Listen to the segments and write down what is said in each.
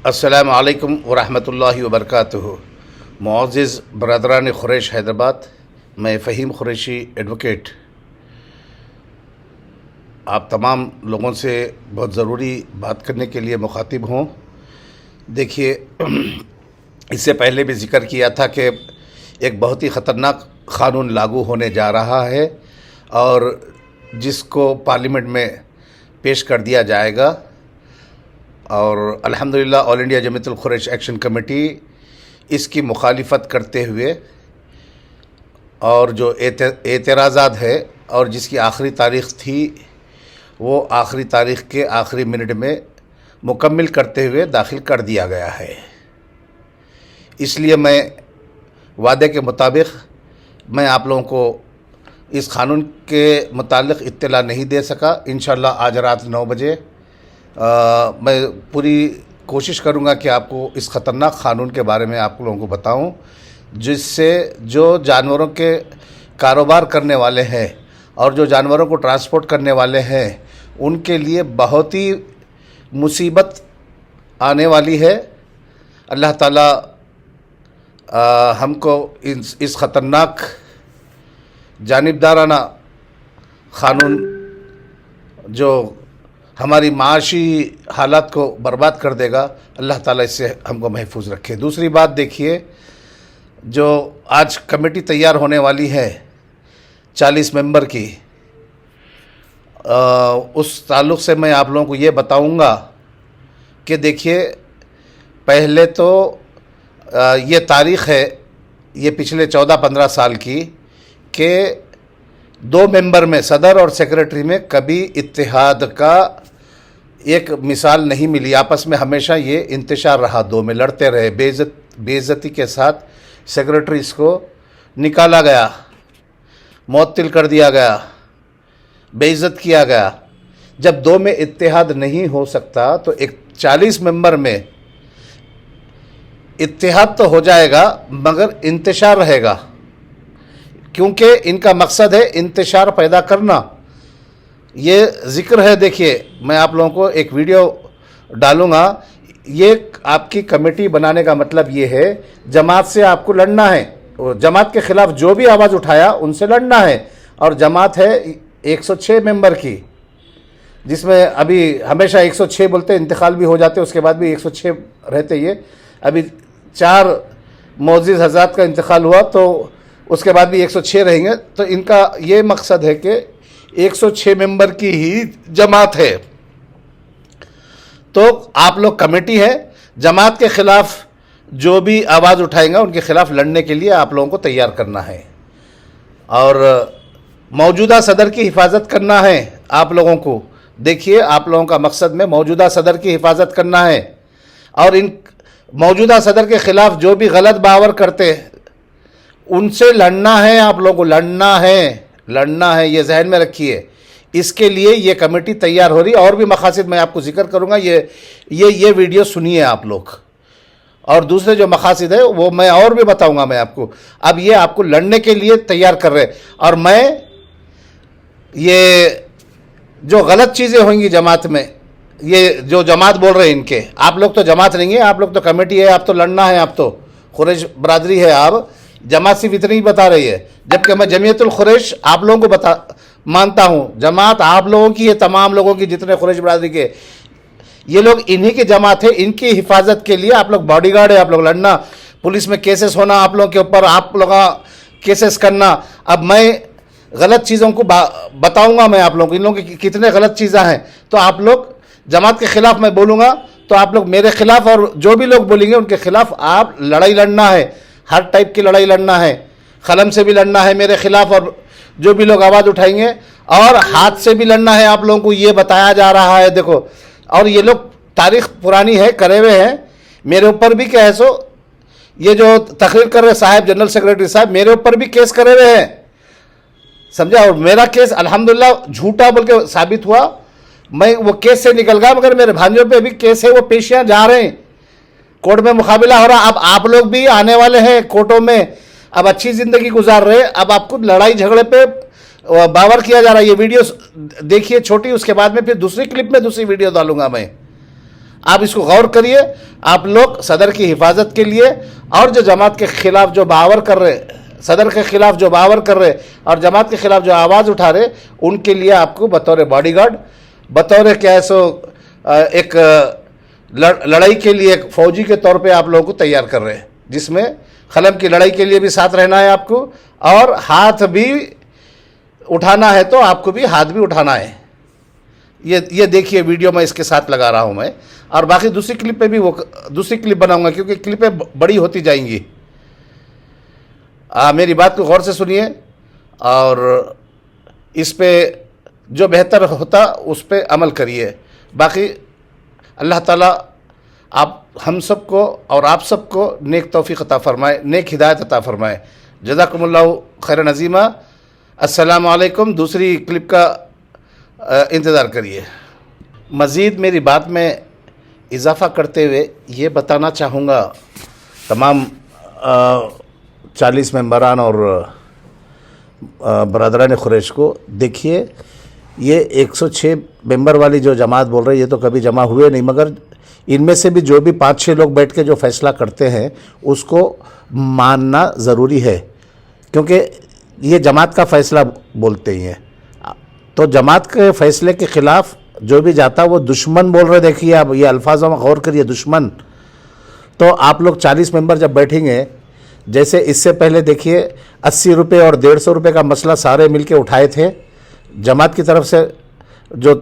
अस्सलामु अलैकुम वरहमतुल्लाहि वबरकातुहू। मुअज़्ज़िज़ बरदरान क़ुरैश हैदराबाद, मैं फ़हीम क़ुरैशी एडवोकेट आप तमाम लोगों से बहुत ज़रूरी बात करने के लिए मुखातिब हूँ। देखिए, इससे पहले भी ज़िक्र किया था कि एक बहुत ही ख़तरनाक क़ानून लागू होने जा रहा है और जिसको पार्लियामेंट में पेश कर दिया जाएगा और अल्हम्दुलिल्लाह all India Jamiatul Quraish action committee इसकी मुखालिफत करते हुए और जो एतराज़ात है और जिसकी आखिरी तारीख़ थी वो आखिरी तारीख़ के आखिरी मिनट में मुकम्मिल करते हुए दाखिल कर दिया गया है। इसलिए मैं वादे के मुताबिक मैं आप लोगों को इस क़ानून के मुतालिक इत्तला नहीं दे सका। इंशाअल्लाह आज रात 9 बजे मैं पूरी कोशिश करूंगा कि आपको इस ख़तरनाक क़ानून के बारे में आप लोगों को बताऊं, जिससे जो जानवरों के कारोबार करने वाले हैं और जो जानवरों को ट्रांसपोर्ट करने वाले हैं उनके लिए बहुत ही मुसीबत आने वाली है। अल्लाह ताला हमको इस ख़तरनाक जानिबदाराना क़ानून जो हमारी माशी हालात को बर्बाद कर देगा, अल्लाह ताला इससे हमको महफूज रखे। दूसरी बात देखिए, जो आज कमेटी तैयार होने वाली है 40 मेंबर की, उस ताल्लुक़ से मैं आप लोगों को ये बताऊंगा कि देखिए, पहले तो ये तारीख़ है ये पिछले 14-15 साल की कि 2 मेंबर में सदर और सेक्रेटरी में कभी इत्तेहाद का एक मिसाल नहीं मिली। आपस में हमेशा ये इंतशार रहा, 2 में लड़ते रहे। बेइज्जती के साथ सेक्रेटरीज को निकाला गया, मुअत्तिल कर दिया गया, बेइज्जत किया गया। जब 2 में इत्तेहाद नहीं हो सकता तो एक 40 मेंबर में इत्तेहाद तो हो जाएगा मगर इंतशार रहेगा, क्योंकि इनका मकसद है इंतशार पैदा करना। ये ज़िक्र है, देखिए मैं आप लोगों को एक वीडियो डालूँगा। ये आपकी कमेटी बनाने का मतलब ये है जमात से आपको लड़ना है, जमात के ख़िलाफ़ जो भी आवाज़ उठाया उनसे लड़ना है। और जमात है 106 मेंबर की, जिसमें अभी हमेशा 106 बोलते, इंतकाल भी हो जाते उसके बाद भी 106 रहते। ये अभी 4 मुअज़्ज़िज़ हज़रात का इंतकाल हुआ तो उसके बाद भी 106 रहेंगे। तो इनका ये मकसद है कि 106 मेंबर की ही जमात है। तो आप लोग कमेटी है, जमात के ख़िलाफ़ जो भी आवाज़ उठाएंगे उनके ख़िलाफ़ लड़ने के लिए आप लोगों को तैयार करना है और मौजूदा सदर की हिफाजत करना है आप लोगों को। देखिए, आप लोगों का मकसद में मौजूदा सदर की हिफाजत करना है और इन मौजूदा सदर के ख़िलाफ़ जो भी गलत बावर करते उनसे लड़ना है। आप लोगों को लड़ना है, ये जहन में रखिए। इसके लिए ये कमेटी तैयार हो रही है। और भी मकासद मैं आपको जिक्र करूँगा, ये वीडियो सुनिए आप लोग, और दूसरे जो मकासद है वो मैं और भी बताऊँगा मैं आपको। अब ये आपको लड़ने के लिए तैयार कर रहे हैं और मैं ये जो गलत चीज़ें होंगी जमात में, ये जो जमात बोल रहे हैं इनके, आप लोग तो जमात नहीं है, आप लोग तो कमेटी है, आप तो लड़ना है, आप तो क़ुरैश बरादरी है। आप जमात सिर्फ इतनी ही बता रही है, जबकि मैं जमीयतुल क़ुरैश आप लोगों को मानता हूँ। जमात आप लोगों की है, तमाम लोगों की, जितने क़ुरैश बरादरी के ये लोग, इन्हीं की जमात है। इनकी हिफाजत के लिए आप लोग बॉडीगार्ड है, आप लोग लड़ना, पुलिस में केसेस होना आप लोगों के ऊपर, आप लोग केसेस करना। अब मैं गलत चीज़ों को बताऊँगा मैं आप लोगों को, इन लोगों की कितने गलत चीज़ें हैं। तो आप लोग जमात के ख़िलाफ़ मैं बोलूँगा तो आप लोग मेरे ख़िलाफ़ और जो भी लोग बोलेंगे उनके ख़िलाफ़ आप लड़ाई लड़ना है, हर टाइप की लड़ाई लड़ना है। कलम से भी लड़ना है मेरे ख़िलाफ़, और जो भी लोग आवाज़ उठाएंगे, और हाथ से भी लड़ना है। आप लोगों को ये बताया जा रहा है, देखो, और ये लोग तारीख़ पुरानी है, करे हुए हैं। मेरे ऊपर भी क्या है सो, ये जो तकरीर कर रहे साहब, जनरल सेक्रेटरी साहब, मेरे ऊपर भी केस करे हुए हैं, समझा। और मेरा केस अल्हम्दुलिल्लाह झूठा बोल के साबित हुआ, मैं वो केस से निकल गया, मगर मेरे भांजों पे भी केस है, वो पेशियाँ जा रहे हैं, कोर्ट में मुकाबला हो रहा। अब आप लोग भी आने वाले हैं कोर्टों में, अब अच्छी ज़िंदगी गुजार रहे, अब आपको लड़ाई झगड़े पे बावर किया जा रहा है। ये वीडियो देखिए छोटी, उसके बाद में फिर दूसरी क्लिप में दूसरी वीडियो डालूंगा मैं। आप इसको गौर करिए। आप लोग सदर की हिफाजत के लिए और जो जमात के खिलाफ जो बावर कर रहे, सदर के खिलाफ जो बावर कर रहे और जमात के खिलाफ जो आवाज़ उठा रहे, उनके लिए आपको बतौर बॉडीगार्ड, बतौर क्या है सो एक लड़ाई के लिए एक फौजी के तौर पे आप लोगों को तैयार कर रहे हैं, जिसमें खलम की लड़ाई के लिए भी साथ रहना है आपको, और हाथ भी उठाना है तो आपको भी हाथ भी उठाना है। ये देखिए वीडियो मैं इसके साथ लगा रहा हूँ मैं, और बाकी दूसरी क्लिप पे भी वो दूसरी क्लिप बनाऊंगा, क्योंकि क्लिपें बड़ी होती जाएंगी। मेरी बात को गौर से सुनिए और इस पे जो बेहतर होता उस पे अमल करिए। बाकी अल्लाह ताला आप हम सबको और आप सबको नेक तौफीक अता फरमाए, नेक हिदायत अता फरमाए। जज़ाकुमुल्लाहु खैरन अज़ीमा। अस्सलामु अलैकुम। दूसरी क्लिप का इंतज़ार करिए। मज़ीद मेरी बात में इजाफ़ा करते हुए ये बताना चाहूँगा तमाम 40 मेंबरान और बरदरान खुरैश को, देखिए ये 106 मेंबर वाली जो जमात बोल रहे हैं, ये तो कभी जमा हुए नहीं, मगर इनमें से भी जो भी 5-6 लोग बैठ के जो फैसला करते हैं उसको मानना ज़रूरी है, क्योंकि ये जमात का फ़ैसला बोलते ही हैं। तो जमात के फ़ैसले के ख़िलाफ़ जो भी जाता वो दुश्मन बोल रहे। देखिए आप ये अल्फाजों में गौर करिए, दुश्मन। तो आप लोग 40 मेंबर जब बैठेंगे, जैसे इससे पहले देखिए 80 रुपये और 150 रुपये का मसला सारे मिलके उठाए थे, जमात की तरफ से जो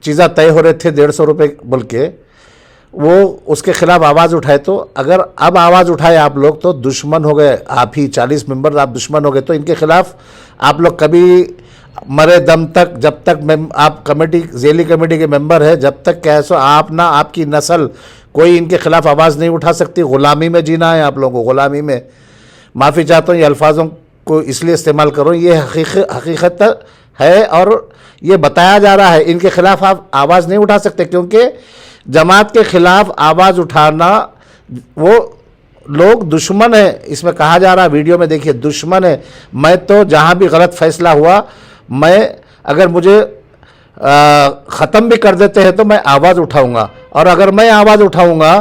चीज़ा तय हो रहे थे 150 रुपये बोल के, वो उसके ख़िलाफ़ आवाज़ उठाए। तो अगर अब आवाज़ उठाए आप लोग तो दुश्मन हो गए, आप ही 40 मेंबर आप दुश्मन हो गए। तो इनके ख़िलाफ़ आप लोग कभी मरे दम तक, जब तक आप कमेटी ज़ेली कमेटी के मेंबर है, जब तक कैसो आप ना आपकी नस्ल कोई इनके ख़िलाफ़ आवाज़ नहीं उठा सकती। ग़ुलामी में जीना है आप लोगों को, ग़ुलामी में। माफ़ी चाहता हूँ, ये अल्फाजों को इसलिए इस्तेमाल करो, ये हकीकत है और ये बताया जा रहा है। इनके ख़िलाफ़ आप आवाज़ नहीं उठा सकते, क्योंकि जमात के ख़िलाफ़ आवाज़ उठाना वो लोग दुश्मन है। इसमें कहा जा रहा है, वीडियो में देखिए, दुश्मन है। मैं तो जहाँ भी गलत फ़ैसला हुआ, मैं अगर मुझे ख़त्म भी कर देते हैं तो मैं आवाज़ उठाऊंगा, और अगर मैं आवाज़ उठाऊंगा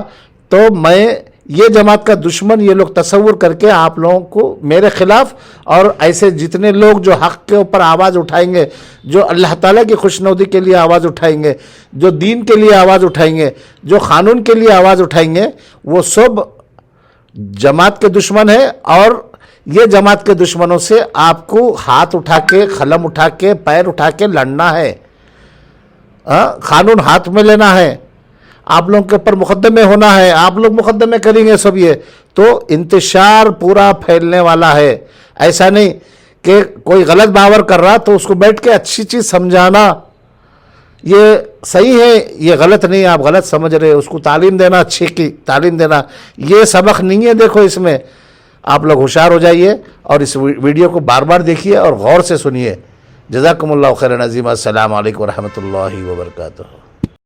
तो मैं ये जमात का दुश्मन, ये लोग तसव्वुर करके आप लोगों को मेरे ख़िलाफ़ और ऐसे जितने लोग जो हक़ के ऊपर आवाज़ उठाएंगे, जो अल्लाह ताला की खुशनुदी के लिए आवाज़ उठाएंगे, जो दीन के लिए आवाज़ उठाएंगे, जो क़ानून के लिए आवाज़ उठाएंगे, वो सब जमात के दुश्मन है। और ये जमात के दुश्मनों से आपको हाथ उठा के, कलम उठा के, पैर उठा के लड़ना है, कानून हाथ में लेना है, आप लोगों के ऊपर मुकदमे होना है, आप लोग मुकदमे करेंगे सब। ये तो इंतशार पूरा फैलने वाला है। ऐसा नहीं कि कोई गलत बावर कर रहा तो उसको बैठ के अच्छी चीज़ समझाना, ये सही है, ये गलत नहीं, आप गलत समझ रहे, उसको तालीम देना, अच्छी की तालीम देना, ये सबक नहीं है। देखो इसमें आप लोग होशियार हो जाइए और इस वीडियो को बार बार देखिए और गौर से सुनिए। जज़ाकुमुल्लाहु खैरन अज़ीमा। अस्सलामु अलैकुम वरहमतुल्लाहि वबरकातुहू।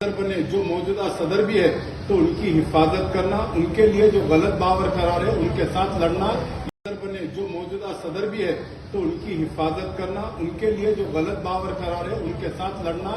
बने जो मौजूदा सदर भी है तो उनकी हिफाजत करना, उनके लिए जो गलत बावर करा रहे उनके साथ लड़ना। बने जो मौजूदा सदर भी है तो उनकी हिफाजत करना, उनके लिए जो गलत बावर करा रहे उनके साथ लड़ना।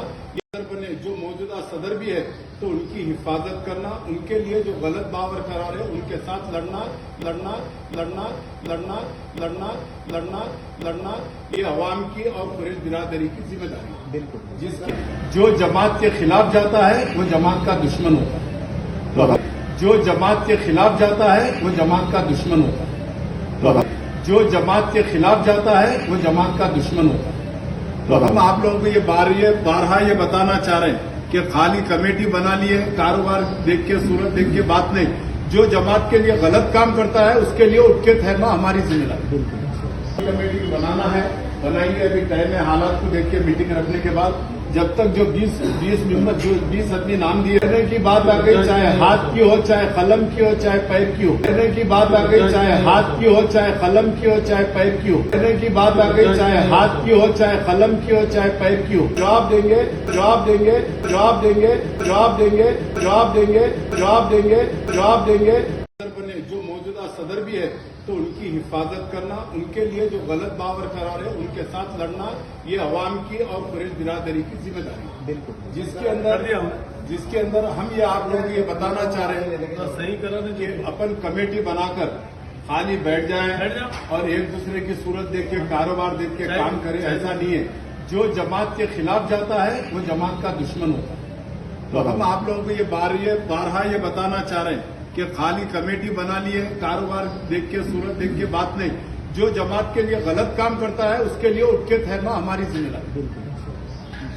बने जो मौजूदा सदर भी है तो उनकी हिफाजत करना, उनके लिए जो गलत बावर करा रहे उनके साथ लड़ना लड़ना लड़ना लड़ना लड़ना लड़ना लड़ना ये अवाम की और कुरैश बिरादरी की जिम्मेदारी है। बिल्कुल, जिसकी जो जमात के खिलाफ जाता है वो जमात का दुश्मन होता है। जो जमात के खिलाफ जाता है वो जमात का दुश्मन होता है। जो जमात के खिलाफ जाता है वो जमात का दुश्मन होता है। तो हम आप लोगों को ये बारहा ये बताना चाह रहे हैं कि खाली कमेटी बना लिए, कारोबार देख के, सूरत देख के बात नहीं। जो जमात के लिए गलत काम करता है उसके लिए उठ के ठहरना हमारी जिम्मेदारी। कमेटी बनाना है, बनाइए। अभी टाइम है, हालात को देख के मीटिंग रखने के बाद जब तक जो 20 आदमी नाम दिए, कहने की बात आ गई, चाहे हाथ की हो, चाहे कलम की हो, चाहे पैर की हो। कहने की बात आ गई, चाहे हाथ की हो, चाहे कलम की हो, चाहे पैर की हो। कहने की बात आ गई, चाहे हाथ की हो, चाहे कलम की हो, चाहे पैर की हो। जवाब देंगे, जवाब देंगे, जवाब देंगे, जवाब देंगे, जवाब देंगे, जवाब देंगे, जवाब देंगे। जो मौजूदा सदर भी है तो उनकी हिफाजत करना, उनके लिए जो गलत बावर करा रहे उनके साथ लड़ना, ये अवाम की और कुरैश बिरादरी की जिम्मेदारी है। बिल्कुल, जिसके अंदर जिसके अंदर हम ये आप लोग ये बताना चाह रहे हैं सही करा ना कि अपन कमेटी बनाकर खाली बैठ जाए और एक दूसरे की सूरत देख के कारोबार देख के काम करें, ऐसा नहीं है। जो जमात के खिलाफ जाता है वो जमात का दुश्मन होता है। तो हम आप लोगों को ये बारहा ये बताना चाह रहे हैं कि खाली कमेटी बना लिए, कारोबार देख के सूरत देख के बात नहीं। जो जमात के लिए गलत काम करता है उसके लिए उठ के ठहरना हमारी जिम्मेदारी।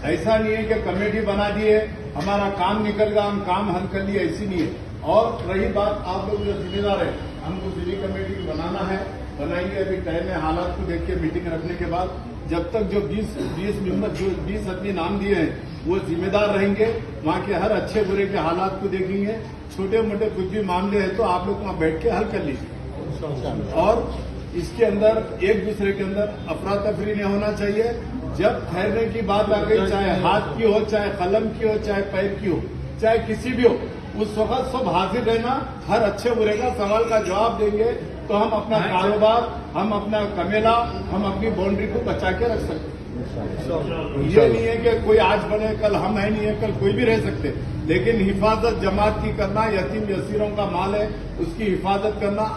ऐसा नहीं है कि कमेटी बना दिए हमारा काम निकल गया, हम काम हल कर लिए, ऐसी नहीं है। और रही बात आप लोग जो जिम्मेदार है, हमको जिली कमेटी बनाना है, बनाएंगे। अभी टाइम है, हालात को देख के मीटिंग रखने के बाद जब तक जो 20 आदमी नाम दिए हैं वो जिम्मेदार रहेंगे, वहाँ के हर अच्छे बुरे के हालात को देखेंगे। छोटे मोटे कुछ भी मामले हैं तो आप लोग वहाँ बैठ के हल कर लीजिए। और इसके अंदर एक दूसरे के अंदर अफरा तफरी नहीं होना चाहिए। जब ठहरने की बात आ गई, चाहे हाथ की हो, चाहे कलम की हो, चाहे पैर की हो, चाहे किसी भी हो, उस वक्त सब हाजिर रहना। हर अच्छे बुरे का सवाल का जवाब देंगे तो हम अपना कारोबार, हम अपना कमेला, हम अपनी बाउंड्री को बचा के रख सकते हैं। ये नहीं है कि कोई आज बने कल हम है, नहीं है कल कोई भी रह सकते, लेकिन हिफाजत जमात की करना, यतीम यसीरों का माल है उसकी हिफाजत करना।